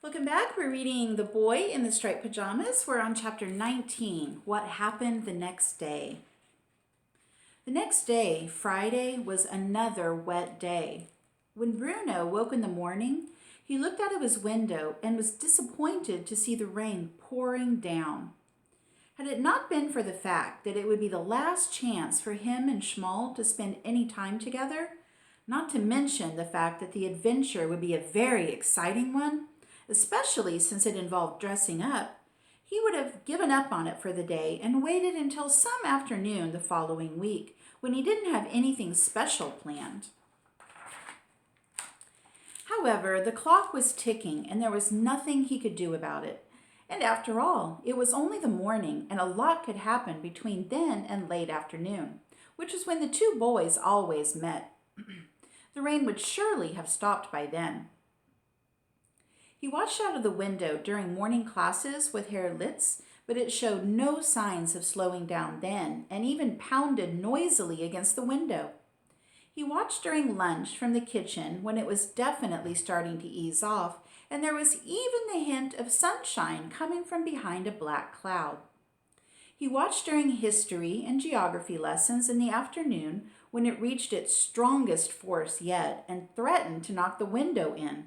Welcome back. We're reading The Boy in the Striped Pajamas. We're on chapter 19, What Happened the Next Day. The next day, Friday, was another wet day. When Bruno woke in the morning, he looked out of his window and was disappointed to see the rain pouring down. Had it not been for the fact that it would be the last chance for him and Shmuel to spend any time together, not to mention the fact that the adventure would be a very exciting one, especially since it involved dressing up, he would have given up on it for the day and waited until some afternoon the following week when he didn't have anything special planned. However, the clock was ticking and there was nothing he could do about it. And after all, it was only the morning and a lot could happen between then and late afternoon, which is when the two boys always met. The rain would surely have stopped by then. He watched out of the window during morning classes with Herr Litz, but it showed no signs of slowing down then and even pounded noisily against the window. He watched during lunch from the kitchen when it was definitely starting to ease off, and there was even the hint of sunshine coming from behind a black cloud. He watched during history and geography lessons in the afternoon when it reached its strongest force yet and threatened to knock the window in.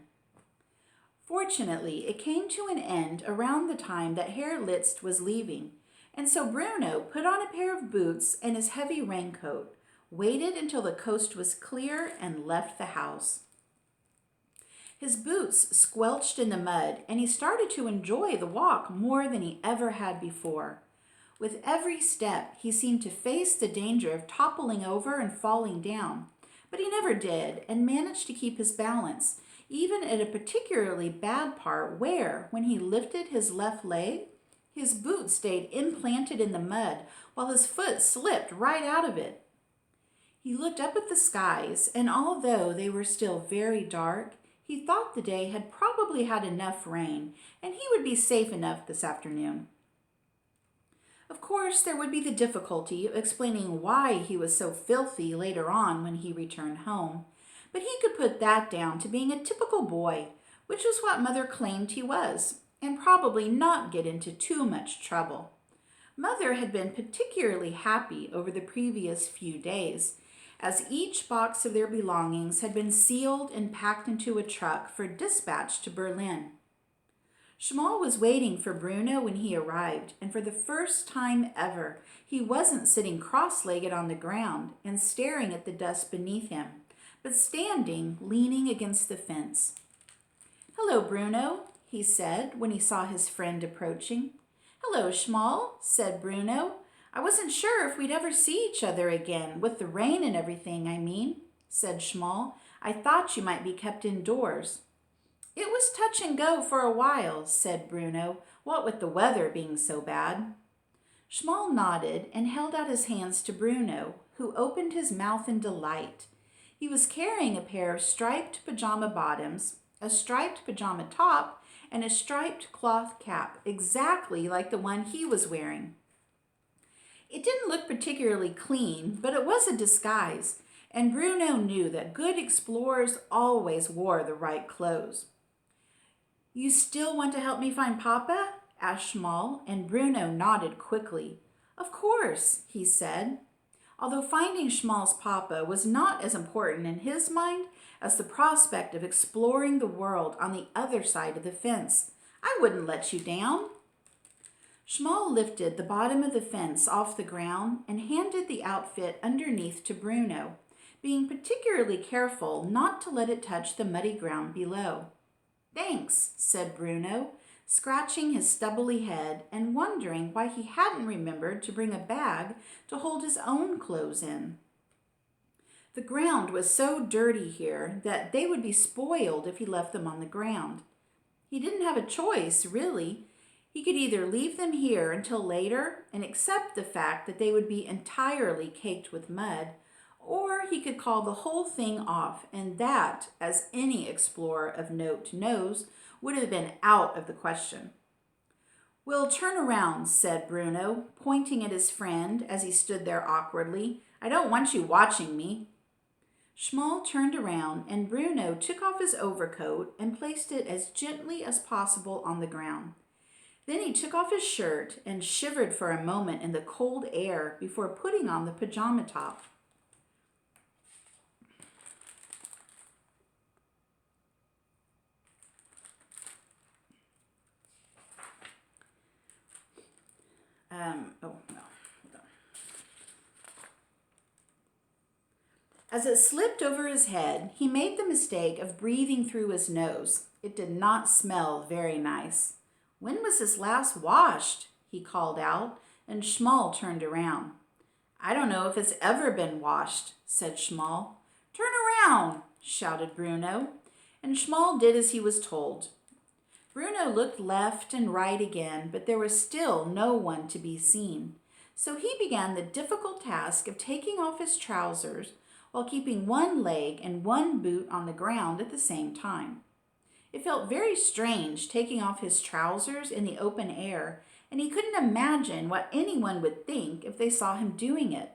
Fortunately, it came to an end around the time that Herr Litz was leaving, and so Bruno put on a pair of boots and his heavy raincoat, waited until the coast was clear, and left the house. His boots squelched in the mud, and he started to enjoy the walk more than he ever had before. With every step, he seemed to face the danger of toppling over and falling down, but he never did and managed to keep his balance, even at a particularly bad part where, when he lifted his left leg, his boot stayed implanted in the mud while his foot slipped right out of it. He looked up at the skies, and although they were still very dark, he thought the day had probably had enough rain, and he would be safe enough this afternoon. Of course, there would be the difficulty of explaining why he was so filthy later on when he returned home, but he could put that down to being a typical boy, which was what Mother claimed he was, and probably not get into too much trouble. Mother had been particularly happy over the previous few days, as each box of their belongings had been sealed and packed into a truck for dispatch to Berlin. Shmuel was waiting for Bruno when he arrived, and for the first time ever, he wasn't sitting cross-legged on the ground and staring at the dust beneath him, but standing, leaning against the fence. "Hello, Bruno," he said when he saw his friend approaching. "Hello, Shmuel," said Bruno. "I wasn't sure if we'd ever see each other again, with the rain and everything, I mean," said Shmuel. "I thought you might be kept indoors." "It was touch and go for a while," said Bruno, "what with the weather being so bad." Shmuel nodded and held out his hands to Bruno, who opened his mouth in delight. He was carrying a pair of striped pajama bottoms, a striped pajama top, and a striped cloth cap, exactly like the one he was wearing. It didn't look particularly clean, but it was a disguise, and Bruno knew that good explorers always wore the right clothes. "You still want to help me find Papa?" asked Shmuel, and Bruno nodded quickly. "Of course," he said, although finding Shmuel's Papa was not as important in his mind as the prospect of exploring the world on the other side of the fence. "I wouldn't let you down." Shmuel lifted the bottom of the fence off the ground and handed the outfit underneath to Bruno, being particularly careful not to let it touch the muddy ground below. "Thanks," said Bruno, scratching his stubbly head and wondering why he hadn't remembered to bring a bag to hold his own clothes in. The ground was so dirty here that they would be spoiled if he left them on the ground. He didn't have a choice, really. He could either leave them here until later and accept the fact that they would be entirely caked with mud, or he could call the whole thing off, and that, as any explorer of note knows, would have been out of the question. "We'll turn around," said Bruno, pointing at his friend as he stood there awkwardly. "I don't want you watching me." Shmuel turned around and Bruno took off his overcoat and placed it as gently as possible on the ground. Then he took off his shirt and shivered for a moment in the cold air before putting on the pajama top. As it slipped over his head, he made the mistake of breathing through his nose. It did not smell very nice. "When was this last washed?" he called out, and Shmuel turned around. "I don't know if it's ever been washed," said Shmuel. "Turn around," shouted Bruno, and Shmuel did as he was told. Bruno looked left and right again, but there was still no one to be seen. So he began the difficult task of taking off his trousers while keeping one leg and one boot on the ground at the same time. It felt very strange taking off his trousers in the open air, and he couldn't imagine what anyone would think if they saw him doing it.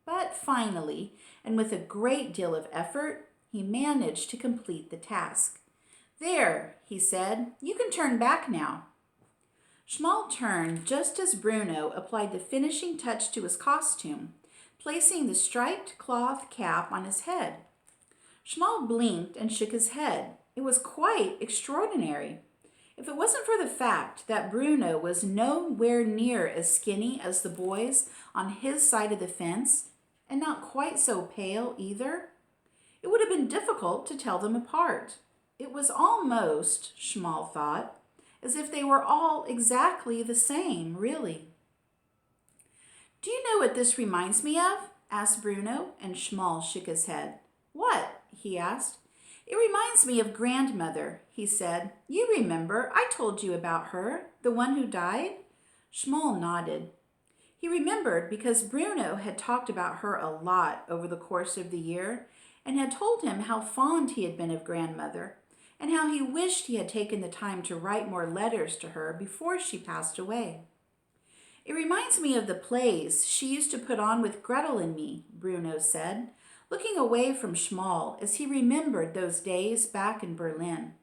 But finally, and with a great deal of effort, he managed to complete the task. "There," he said, "you can turn back now." Shmuel turned just as Bruno applied the finishing touch to his costume, placing the striped cloth cap on his head. Shmuel blinked and shook his head. It was quite extraordinary. If it wasn't for the fact that Bruno was nowhere near as skinny as the boys on his side of the fence, and not quite so pale either, it would have been difficult to tell them apart. It was almost, Shmuel thought, as if they were all exactly the same, really. "Do you know what this reminds me of?" asked Bruno, and Shmuel shook his head. "What?" he asked. "It reminds me of grandmother," he said. "You remember, I told you about her, the one who died?" Shmuel nodded. He remembered because Bruno had talked about her a lot over the course of the year and had told him how fond he had been of grandmother and how he wished he had taken the time to write more letters to her before she passed away. "It reminds me of the plays she used to put on with Gretel and me," Bruno said, looking away from Shmuel as he remembered those days back in Berlin.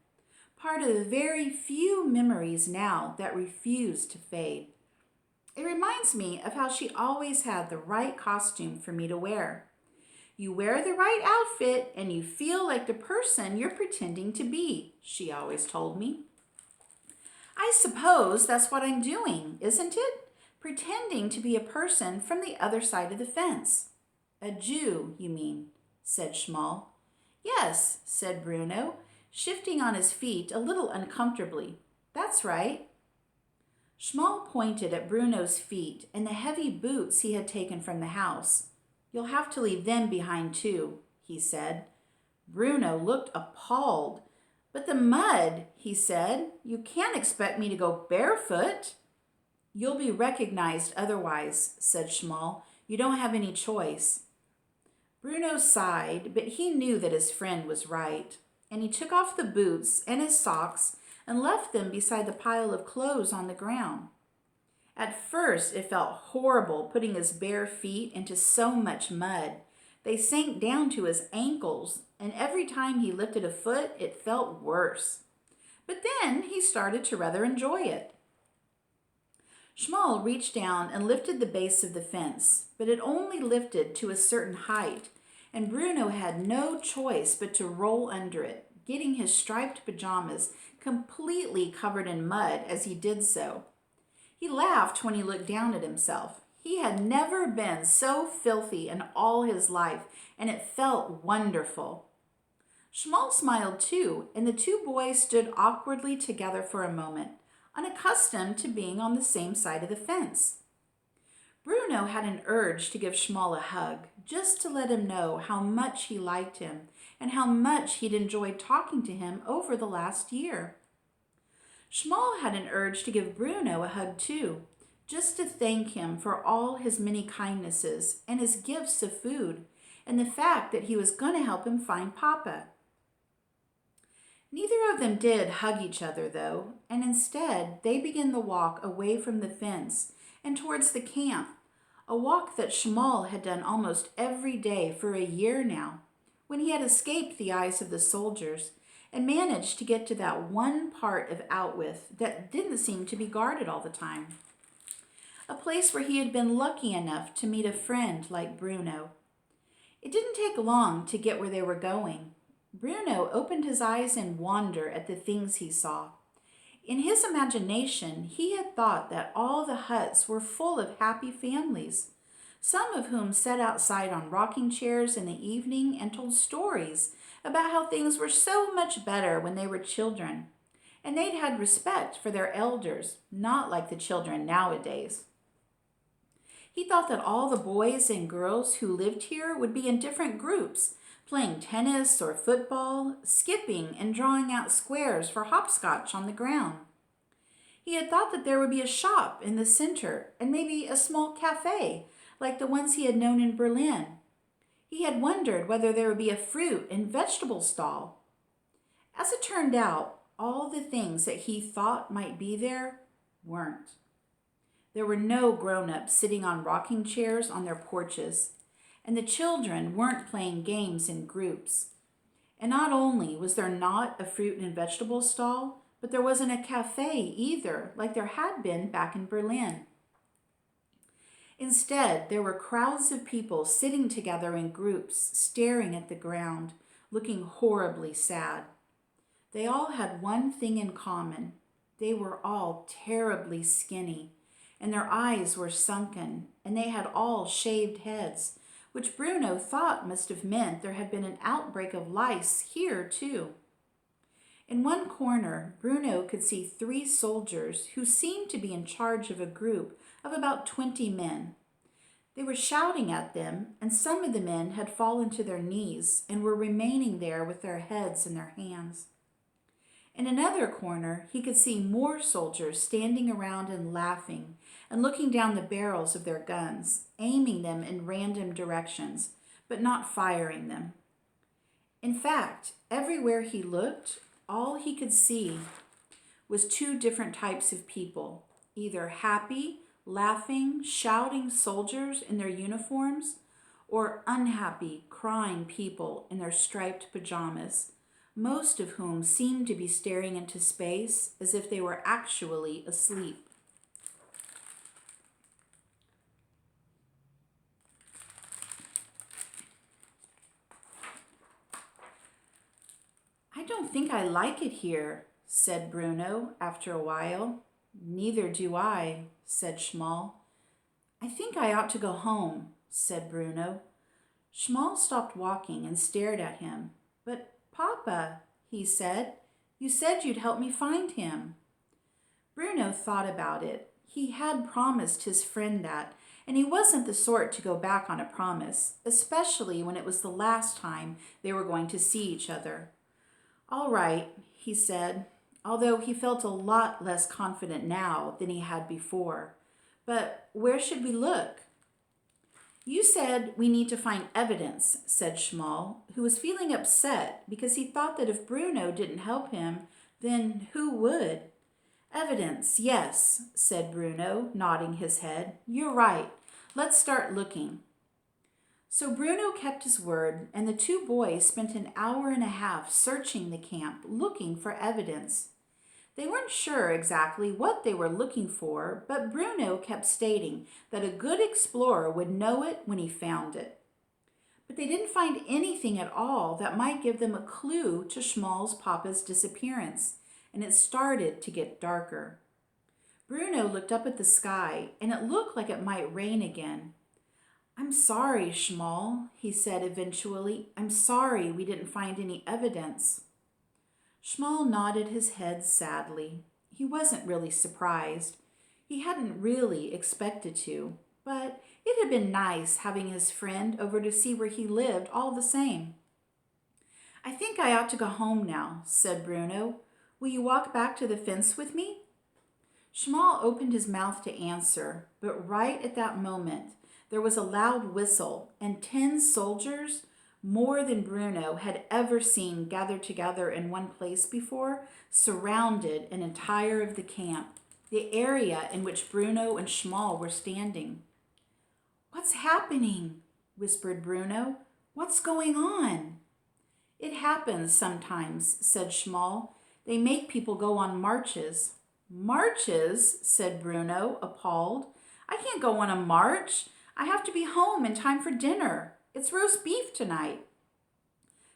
Part of the very few memories now that refused to fade. "It reminds me of how she always had the right costume for me to wear. You wear the right outfit and you feel like the person you're pretending to be," she always told me. "I suppose that's what I'm doing, isn't it? Pretending to be a person from the other side of the fence." "A Jew, you mean," said Shmuel. "Yes," said Bruno, shifting on his feet a little uncomfortably. "That's right." Shmuel pointed at Bruno's feet and the heavy boots he had taken from the house. "You'll have to leave them behind too," he said. Bruno looked appalled. "But the mud," he said. "You can't expect me to go barefoot." "You'll be recognized otherwise," said Shmuel. "You don't have any choice." Bruno sighed, but he knew that his friend was right, and he took off the boots and his socks and left them beside the pile of clothes on the ground. At first it felt horrible putting his bare feet into so much mud. They sank down to his ankles, and every time he lifted a foot, it felt worse. But then he started to rather enjoy it. Shmuel reached down and lifted the base of the fence, but it only lifted to a certain height, and Bruno had no choice but to roll under it, getting his striped pajamas completely covered in mud as he did so. He laughed when he looked down at himself. He had never been so filthy in all his life, and it felt wonderful. Shmuel smiled too, and the two boys stood awkwardly together for a moment, unaccustomed to being on the same side of the fence. Bruno had an urge to give Shmuel a hug, just to let him know how much he liked him and how much he'd enjoyed talking to him over the last year. Shmuel had an urge to give Bruno a hug too, just to thank him for all his many kindnesses and his gifts of food and the fact that he was going to help him find Papa. Neither of them did hug each other, though, and instead they began the walk away from the fence and towards the camp, a walk that Shmuel had done almost every day for a year now, when he had escaped the eyes of the soldiers and managed to get to that one part of Outwith that didn't seem to be guarded all the time. A place where he had been lucky enough to meet a friend like Bruno. It didn't take long to get where they were going. Bruno opened his eyes in wonder at the things he saw. In his imagination, he had thought that all the huts were full of happy families, some of whom sat outside on rocking chairs in the evening and told stories about how things were so much better when they were children, and they'd had respect for their elders, not like the children nowadays. He thought that all the boys and girls who lived here would be in different groups, playing tennis or football, skipping and drawing out squares for hopscotch on the ground. He had thought that there would be a shop in the center and maybe a small cafe like the ones he had known in Berlin. He had wondered whether there would be a fruit and vegetable stall. As it turned out, all the things that he thought might be there weren't. There were no grown-ups sitting on rocking chairs on their porches, and the children weren't playing games in groups. And not only was there not a fruit and vegetable stall, but there wasn't a cafe either, like there had been back in Berlin. Instead, there were crowds of people sitting together in groups, staring at the ground, looking horribly sad. They all had one thing in common. They were all terribly skinny, and their eyes were sunken, and they had all shaved heads, which Bruno thought must have meant there had been an outbreak of lice here too. In one corner, Bruno could see 3 soldiers who seemed to be in charge of a group of about 20 men. They were shouting at them, and some of the men had fallen to their knees and were remaining there with their heads in their hands. In another corner, he could see more soldiers standing around and laughing and looking down the barrels of their guns, aiming them in random directions, but not firing them. In fact, everywhere he looked, all he could see was 2 different types of people, either happy, laughing, shouting soldiers in their uniforms, or unhappy, crying people in their striped pajamas, most of whom seemed to be staring into space as if they were actually asleep. "I don't think I like it here," said Bruno after a while. "Neither do I," said Shmuel. "I think I ought to go home," said Bruno. Shmuel stopped walking and stared at him. "But Papa," he said, "you said you'd help me find him." Bruno thought about it. He had promised his friend that, and he wasn't the sort to go back on a promise, especially when it was the last time they were going to see each other. "All right," he said, although he felt a lot less confident now than he had before. "But where should we look?" "You said we need to find evidence," said Shmuel, who was feeling upset because he thought that if Bruno didn't help him, then who would? "Evidence, yes," said Bruno, nodding his head. "You're right. Let's start looking." So Bruno kept his word, and the 2 boys spent an hour and a half searching the camp, looking for evidence. They weren't sure exactly what they were looking for, but Bruno kept stating that a good explorer would know it when he found it. But they didn't find anything at all that might give them a clue to Shmuel's papa's disappearance, and it started to get darker. Bruno looked up at the sky, and it looked like it might rain again. "I'm sorry, Shmuel," he said eventually. "I'm sorry we didn't find any evidence." Shmuel nodded his head sadly. He wasn't really surprised. He hadn't really expected to, but it had been nice having his friend over to see where he lived all the same. "I think I ought to go home now," said Bruno. "Will you walk back to the fence with me?" Shmuel opened his mouth to answer, but right at that moment, there was a loud whistle, and 10 soldiers, more than Bruno had ever seen gathered together in one place before, surrounded an entire of the camp, the area in which Bruno and Shmuel were standing. "What's happening?" whispered Bruno. "What's going on?" It happens sometimes, said Shmuel. They make people go on marches. Marches, said Bruno, appalled. I can't go on a march. I have to be home in time for dinner. It's roast beef tonight.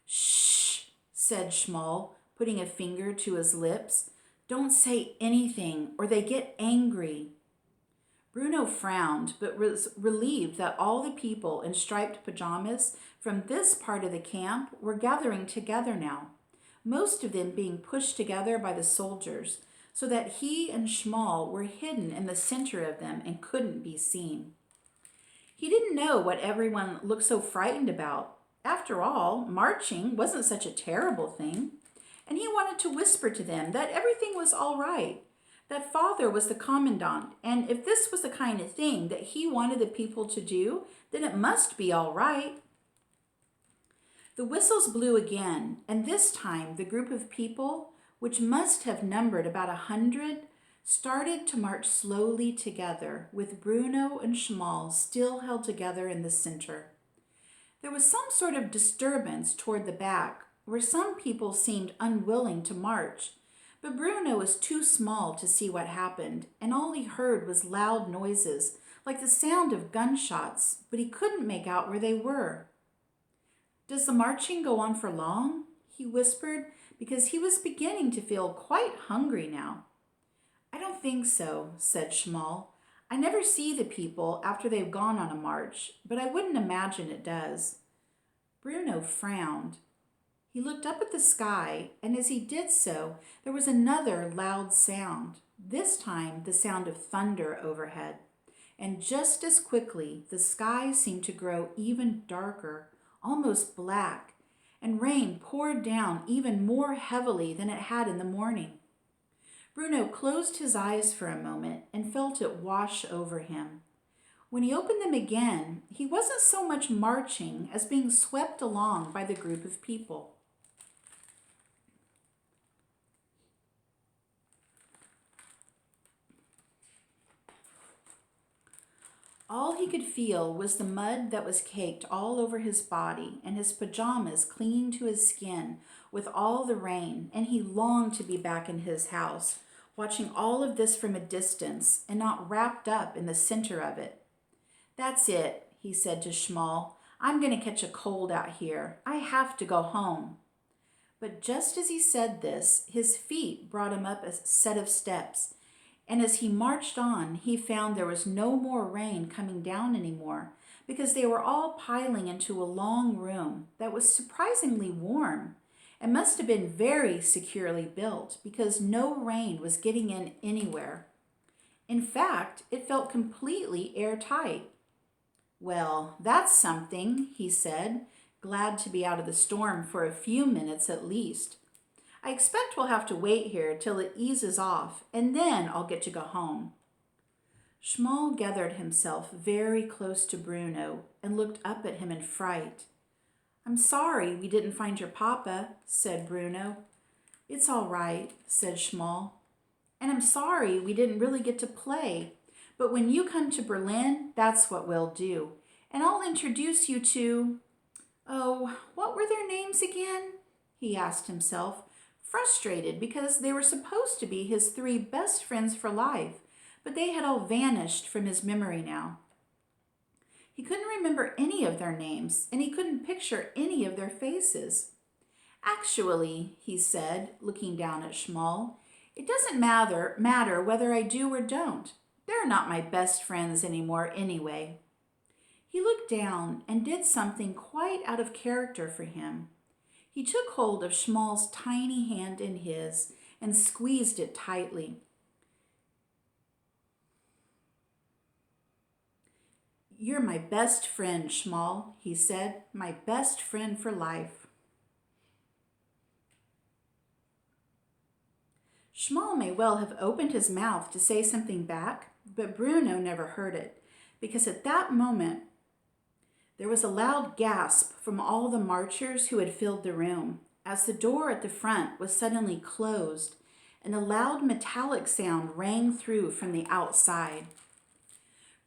Shh, said Shmuel, putting a finger to his lips. Don't say anything, or they get angry. Bruno frowned, but was relieved that all the people in striped pajamas from this part of the camp were gathering together now, most of them being pushed together by the soldiers, so that he and Shmuel were hidden in the center of them and couldn't be seen. He didn't know what everyone looked so frightened about. After all, marching wasn't such a terrible thing, and he wanted to whisper to them that everything was all right, that father was the commandant, and if this was the kind of thing that he wanted the people to do, then it must be all right. The whistles blew again, and this time the group of people, which must have numbered about 100, started to march slowly together, with Bruno and Shmuel still held together in the center. There was some sort of disturbance toward the back, where some people seemed unwilling to march, but Bruno was too small to see what happened, and all he heard was loud noises, like the sound of gunshots, but he couldn't make out where they were. Does the marching go on for long? He whispered, because he was beginning to feel quite hungry now. I don't think so, said Shmuel. I never see the people after they've gone on a march, but I wouldn't imagine it does. Bruno frowned. He looked up at the sky, and as he did so, there was another loud sound, this time the sound of thunder overhead. And just as quickly, the sky seemed to grow even darker, almost black, and rain poured down even more heavily than it had in the morning. Bruno closed his eyes for a moment and felt it wash over him. When he opened them again, he wasn't so much marching as being swept along by the group of people. All he could feel was the mud that was caked all over his body and his pajamas clinging to his skin with all the rain, and he longed to be back in his house, watching all of this from a distance and not wrapped up in the center of it. That's it, he said to Shmuel. I'm going to catch a cold out here. I have to go home. But just as he said this, his feet brought him up a set of steps, and as he marched on, he found there was no more rain coming down anymore, because they were all piling into a long room that was surprisingly warm and must have been very securely built, because no rain was getting in anywhere. In fact, it felt completely airtight. Well, that's something, he said, glad to be out of the storm for a few minutes at least. I expect we'll have to wait here till it eases off, and then I'll get to go home. Shmuel gathered himself very close to Bruno and looked up at him in fright. I'm sorry we didn't find your papa, said Bruno. It's all right, said Shmuel. And I'm sorry we didn't really get to play, but when you come to Berlin, that's what we'll do. And I'll introduce you to... Oh, what were their names again? He asked himself, frustrated because they were supposed to be his 3 best friends for life, but they had all vanished from his memory now. He couldn't remember any of their names, and he couldn't picture any of their faces. Actually, he said, looking down at Shmuel, it doesn't matter whether I do or don't. They're not my best friends anymore anyway. He looked down and did something quite out of character for him. He took hold of Shmuel's tiny hand in his and squeezed it tightly. You're my best friend, Shmuel, he said, my best friend for life. Shmuel may well have opened his mouth to say something back, but Bruno never heard it, because at that moment there was a loud gasp from all the marchers who had filled the room, as the door at the front was suddenly closed, and a loud metallic sound rang through from the outside.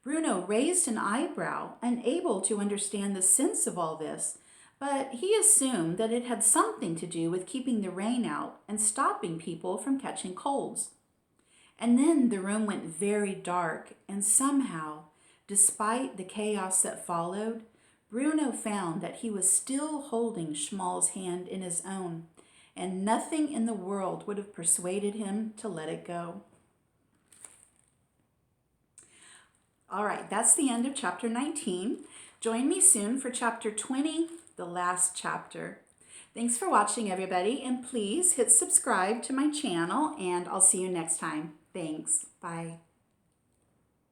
Bruno raised an eyebrow, unable to understand the sense of all this, but he assumed that it had something to do with keeping the rain out and stopping people from catching colds. And then the room went very dark, and somehow, despite the chaos that followed, Bruno found that he was still holding Shmuel's hand in his own, and nothing in the world would have persuaded him to let it go. All right, that's the end of chapter 19. Join me soon for chapter 20, the last chapter. Thanks for watching, everybody, and please hit subscribe to my channel, and I'll see you next time. Thanks. Bye.